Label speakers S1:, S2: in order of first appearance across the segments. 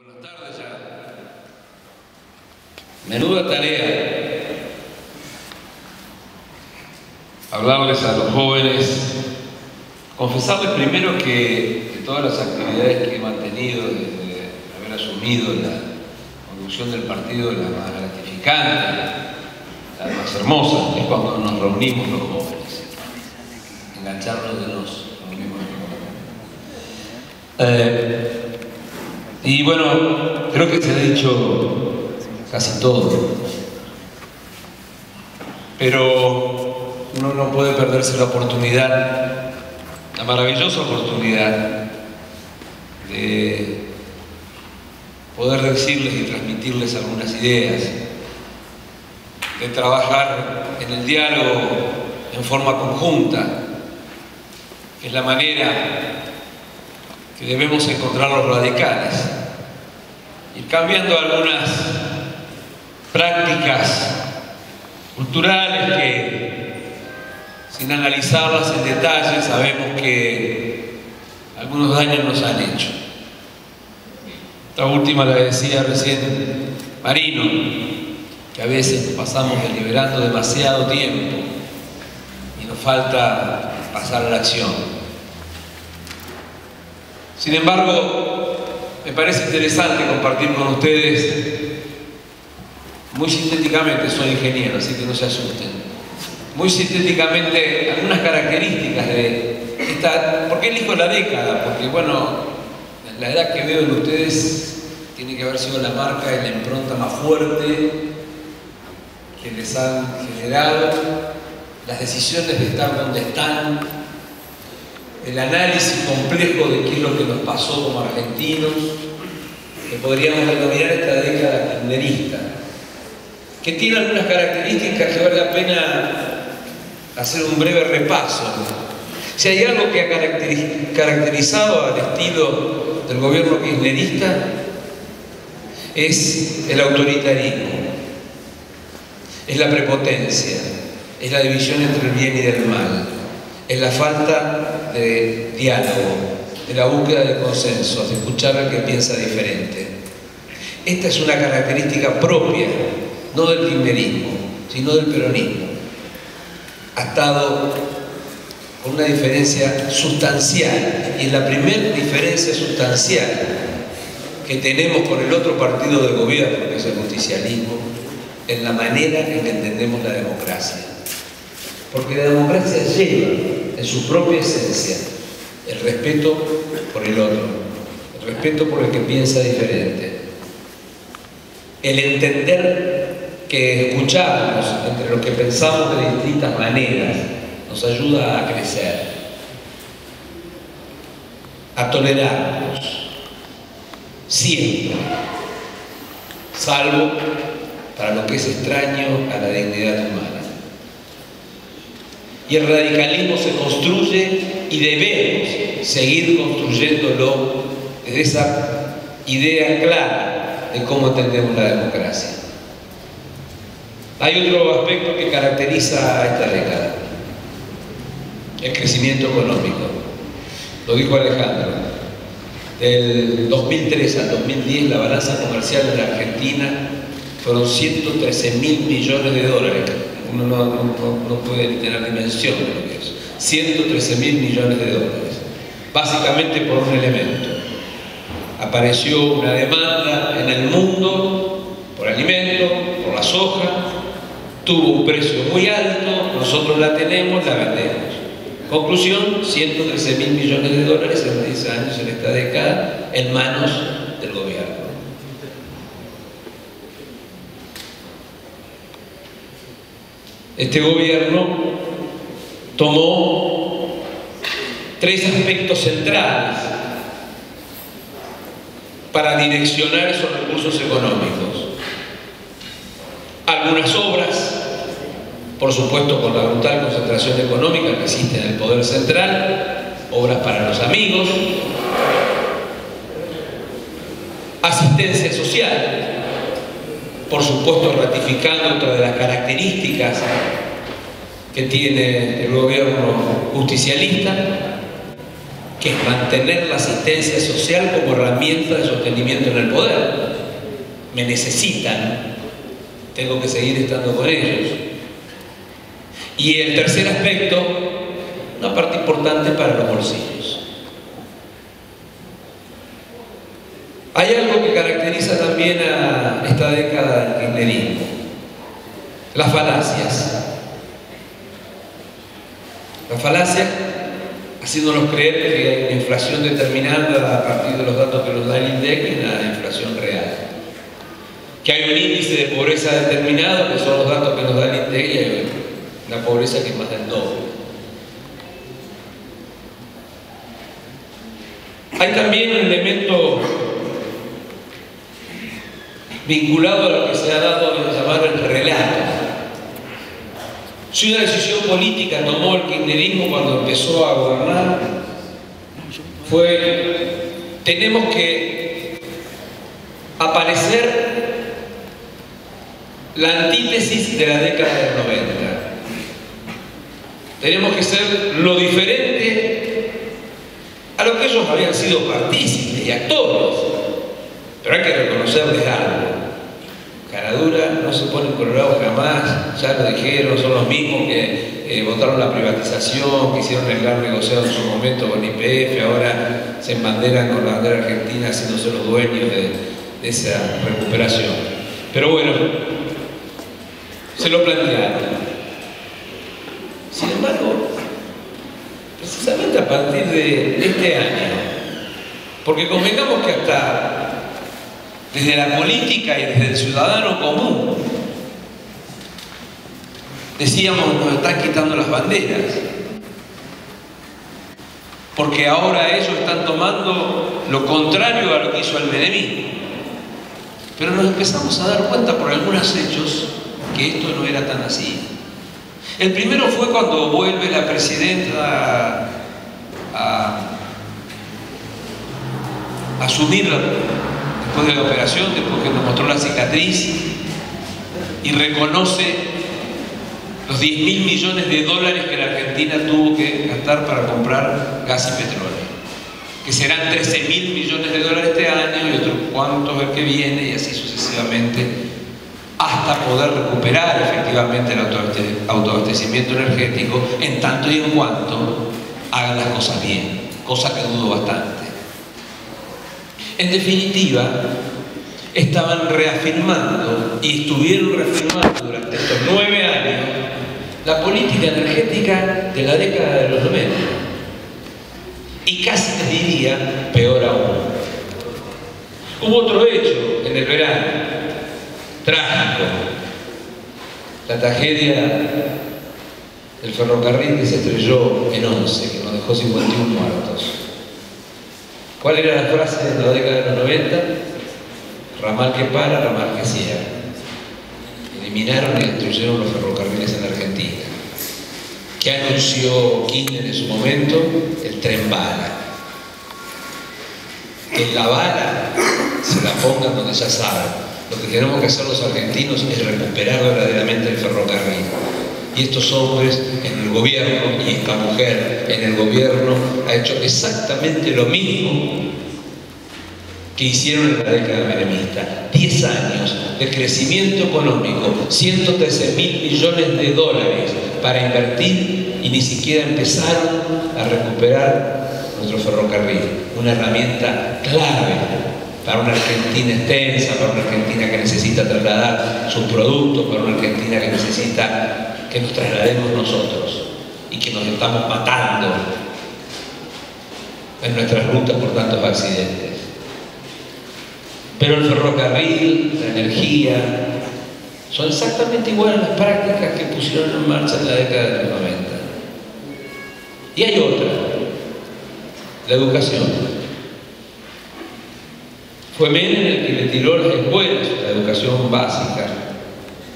S1: Buenas tardes ya. Menuda tarea. Hablarles a los jóvenes, confesarles primero que de todas las actividades que he mantenido desde haber asumido la conducción del partido, la más gratificante, la más hermosa, es cuando nos reunimos los jóvenes, engancharnos de nos reunimos los jóvenes. Y bueno, creo que se ha dicho casi todo, pero uno no puede perderse la oportunidad, la maravillosa oportunidad de poder decirles y transmitirles algunas ideas, de trabajar en el diálogo en forma conjunta, que es la manera que debemos encontrar los radicales, ir cambiando algunas prácticas culturales que, sin analizarlas en detalle, sabemos que algunos daños nos han hecho. Esta última la decía recién Marino, que a veces pasamos deliberando demasiado tiempo y nos falta pasar a la acción. Sin embargo, me parece interesante compartir con ustedes, muy sintéticamente, soy ingeniero, así que no se asusten, muy sintéticamente algunas características de esta. ¿Por qué elijo la década? Porque, bueno, la edad que veo en ustedes tiene que haber sido la marca y la impronta más fuerte que les han generado las decisiones de estar donde están, el análisis complejo de qué es lo que nos pasó como argentinos, que podríamos denominar esta década kirchnerista, que tiene algunas características que vale la pena hacer un breve repaso. Si hay algo que ha caracterizado al estilo del gobierno kirchnerista, es el autoritarismo, es la prepotencia, es la división entre el bien y el mal, es la falta de diálogo, de la búsqueda de consensos, de escuchar al que piensa diferente. Esta es una característica propia, no del kirchnerismo, sino del peronismo. Ha estado con una diferencia sustancial, y es la primera diferencia sustancial que tenemos con el otro partido de gobierno, que es el justicialismo, en la manera en que entendemos la democracia. Porque la democracia lleva en su propia esencia el respeto por el otro, el respeto por el que piensa diferente, el entender que escucharnos entre los que pensamos de distintas maneras nos ayuda a crecer, a tolerarnos, siempre, salvo para lo que es extraño a la dignidad humana. Y el radicalismo se construye y debemos seguir construyéndolo desde esa idea clara de cómo entendemos la democracia. Hay otro aspecto que caracteriza a esta década: el crecimiento económico. Lo dijo Alejandro. Del 2003 al 2010 la balanza comercial de la Argentina fueron 113.000 millones de dólares. Uno no puede tener dimensión de lo que es. 113.000 millones de dólares. Básicamente por un elemento. Apareció una demanda en el mundo por alimento, por la soja, tuvo un precio muy alto, nosotros la tenemos, la vendemos. Conclusión: 113.000 millones de dólares en 10 años, en esta década, en manos del gobierno. Este gobierno tomó 3 aspectos centrales para direccionar esos recursos económicos. Algunas obras, por supuesto con la brutal concentración económica que existe en el poder central, obras para los amigos, asistencia social, por supuesto ratificando otra de las características que tiene el gobierno justicialista, que es mantener la asistencia social como herramienta de sostenimiento en el poder. Me necesitan, tengo que seguir estando con ellos. Y el tercer aspecto, una parte importante para los bolsillos. Hay algo que caracteriza también a esta década del kirchnerismo: las falacias. Las falacias haciéndonos creer que hay una inflación determinada a partir de los datos que nos da el INDEC y una inflación real. Que hay un índice de pobreza determinado, que son los datos que nos da el INDEC, y hay una pobreza que es más del doble. Hay también un elemento vinculado a lo que se ha dado a llamar el relato. Si una decisión política tomó el kirchnerismo cuando empezó a gobernar, fue: tenemos que aparecer la antítesis de la década del 90. Tenemos que ser lo diferente a lo que ellos habían sido partícipes y actores. Pero hay que reconocerles algo. Caradura no se ponen colorados jamás, ya lo dijeron, son los mismos que votaron la privatización, que hicieron el gran negociado en su momento con YPF, ahora se embanderan con la bandera argentina haciéndose los dueños de esa recuperación. Pero bueno, se lo plantearon. Sin embargo, precisamente a partir de este año, porque convengamos que hasta desde la política y desde el ciudadano común decíamos: nos están quitando las banderas, porque ahora ellos están tomando lo contrario a lo que hizo el menemismo. Pero nos empezamos a dar cuenta por algunos hechos que esto no era tan así. El primero fue cuando vuelve la presidenta a asumir después de la operación, después que nos mostró la cicatriz, y reconoce los 10.000 millones de dólares que la Argentina tuvo que gastar para comprar gas y petróleo, que serán 13.000 millones de dólares este año y otros cuantos el que viene, y así sucesivamente, hasta poder recuperar efectivamente el autoabastecimiento energético, en tanto y en cuanto hagan las cosas bien, cosa que dudo bastante. En definitiva, estaban reafirmando y estuvieron reafirmando durante estos 9 años la política energética de la década de los 90. Y casi te diría, peor aún. Hubo otro hecho en el verano, trágico: la tragedia del ferrocarril que se estrelló en Once, que nos dejó 51 muertos. ¿Cuál era la frase de la década de los 90? Ramal que para, ramal que cierra. Eliminaron y destruyeron los ferrocarriles en Argentina. ¿Qué anunció Kirchner en su momento? El tren bala. Que la bala se la pongan donde ya saben. Lo que tenemos que hacer los argentinos es recuperar verdaderamente el ferrocarril. Y estos hombres en el gobierno, y esta mujer en el gobierno, ha hecho exactamente lo mismo que hicieron en la década menemista. 10 años de crecimiento económico, 113.000 millones de dólares para invertir, y ni siquiera empezaron a recuperar nuestro ferrocarril. Una herramienta clave para una Argentina extensa, para una Argentina que necesita trasladar sus productos, para una Argentina que necesita que nos traslademos nosotros y que nos estamos matando en nuestras rutas por tantos accidentes. Pero el ferrocarril, la energía, son exactamente iguales a las prácticas que pusieron en marcha en la década de los 90. Y hay otra, la educación. Fue Menem el que le tiró las escuelas, la educación básica,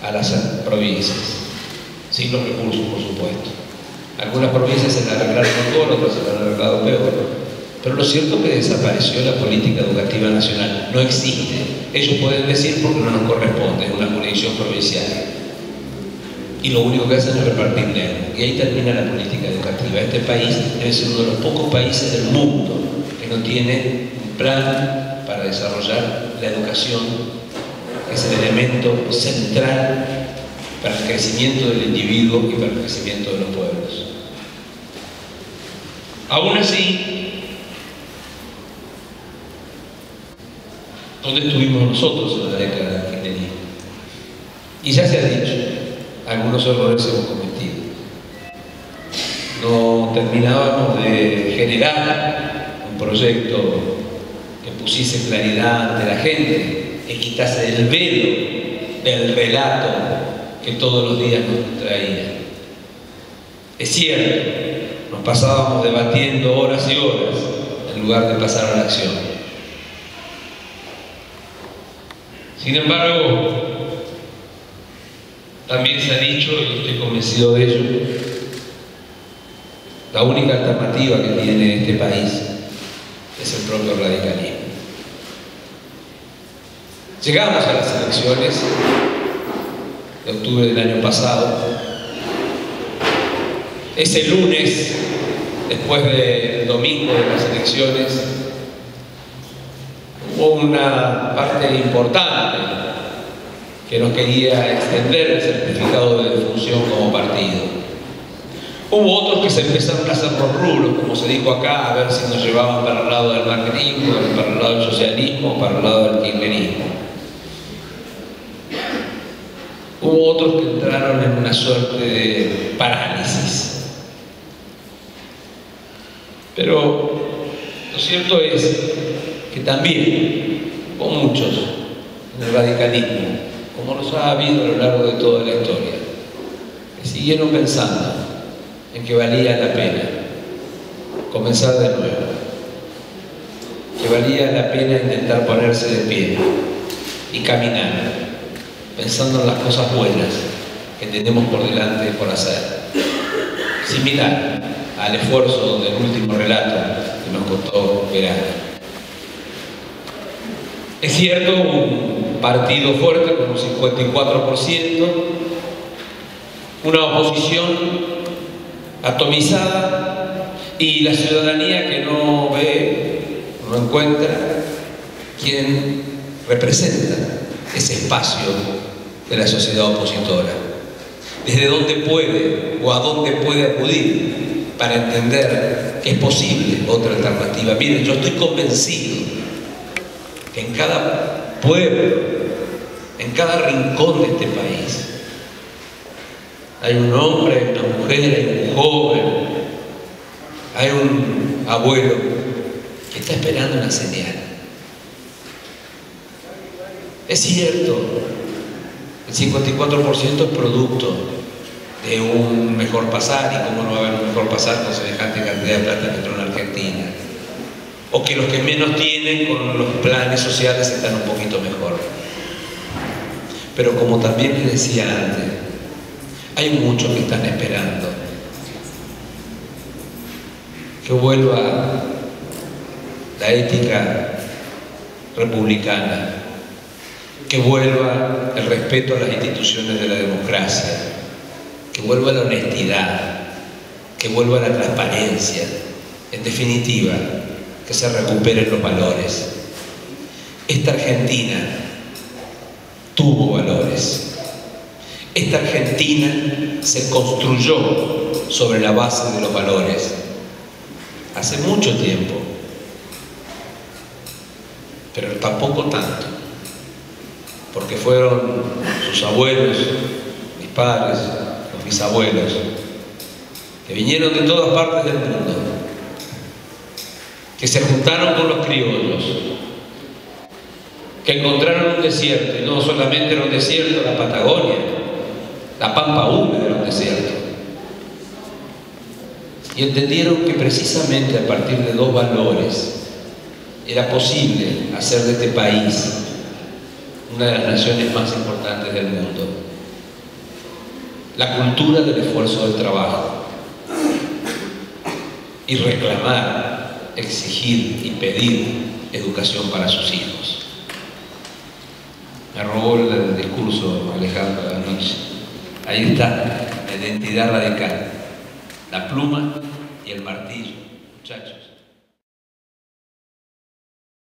S1: a las provincias, sin los recursos, por supuesto. Algunas provincias se la arreglaron mejor, otras se la han arreglado peor. Pero lo cierto es que desapareció la política educativa nacional. No existe. Ellos pueden decir porque no nos corresponde, es una jurisdicción provincial. y lo único que hacen es repartir dinero. Y ahí termina la política educativa. Este país debe ser uno de los pocos países del mundo que no tiene un plan para desarrollar la educación, que es el elemento central para el crecimiento del individuo y para el crecimiento de los pueblos. Aún así, ¿dónde estuvimos nosotros en la década del kirchnerismo? Y ya se ha dicho, algunos errores hemos cometido. No terminábamos de generar un proyecto que pusiese claridad ante la gente, que quitase el velo del relato que todos los días nos traía. Es cierto, nos pasábamos debatiendo horas y horas en lugar de pasar a la acción. Sin embargo, también se ha dicho, y estoy convencido de ello, la única alternativa que tiene este país es el propio radicalismo. Llegamos a las elecciones de octubre del año pasado. Ese lunes, después del domingo de las elecciones, hubo una parte importante que no quería extender el certificado de defunción como partido. Hubo otros que se empezaron a hacer los rulos, como se dijo acá, a ver si nos llevaban para el lado del macrismo, para el lado del socialismo, para el lado del kirchnerismo. Hubo otros que entraron en una suerte de parálisis. Pero lo cierto es que también, con muchos en el radicalismo, como los ha habido a lo largo de toda la historia, que siguieron pensando en que valía la pena comenzar de nuevo, que valía la pena intentar ponerse de pie y caminar, pensando en las cosas buenas que tenemos por delante por hacer, similar al esfuerzo del último relato que nos costó verano. Es cierto, un partido fuerte con un 54%, una oposición atomizada y la ciudadanía que no ve, no encuentra quien representa ese espacio de la sociedad opositora. Desde dónde puede o a dónde puede acudir para entender que es posible otra alternativa. Miren, yo estoy convencido que en cada pueblo, en cada rincón de este país, hay un hombre, hay una mujer, hay un joven, hay un abuelo que está esperando una señal. Es cierto, el 54% es producto de un mejor pasar, y cómo no va a haber un mejor pasar con semejante cantidad de plata que entró en Argentina. O que los que menos tienen con los planes sociales están un poquito mejor. Pero como también les decía antes, hay muchos que están esperando que vuelva la ética republicana, que vuelva el respeto a las instituciones de la democracia, que vuelva la honestidad, que vuelva la transparencia, en definitiva, que se recuperen los valores. Esta Argentina tuvo valores. Esta Argentina se construyó sobre la base de los valores hace mucho tiempo, pero tampoco tanto, porque fueron sus abuelos, mis padres, los bisabuelos, que vinieron de todas partes del mundo, que se juntaron con los criollos, que encontraron un desierto, y no solamente era un desierto, la Patagonia, la pampa húmeda era un desierto, y entendieron que precisamente a partir de dos valores era posible hacer de este país una de las naciones más importantes del mundo: la cultura del esfuerzo del trabajo, y reclamar, exigir y pedir educación para sus hijos. Me robó el discurso Alejandro anoche. Ahí está la identidad radical, la pluma y el martillo, muchachos.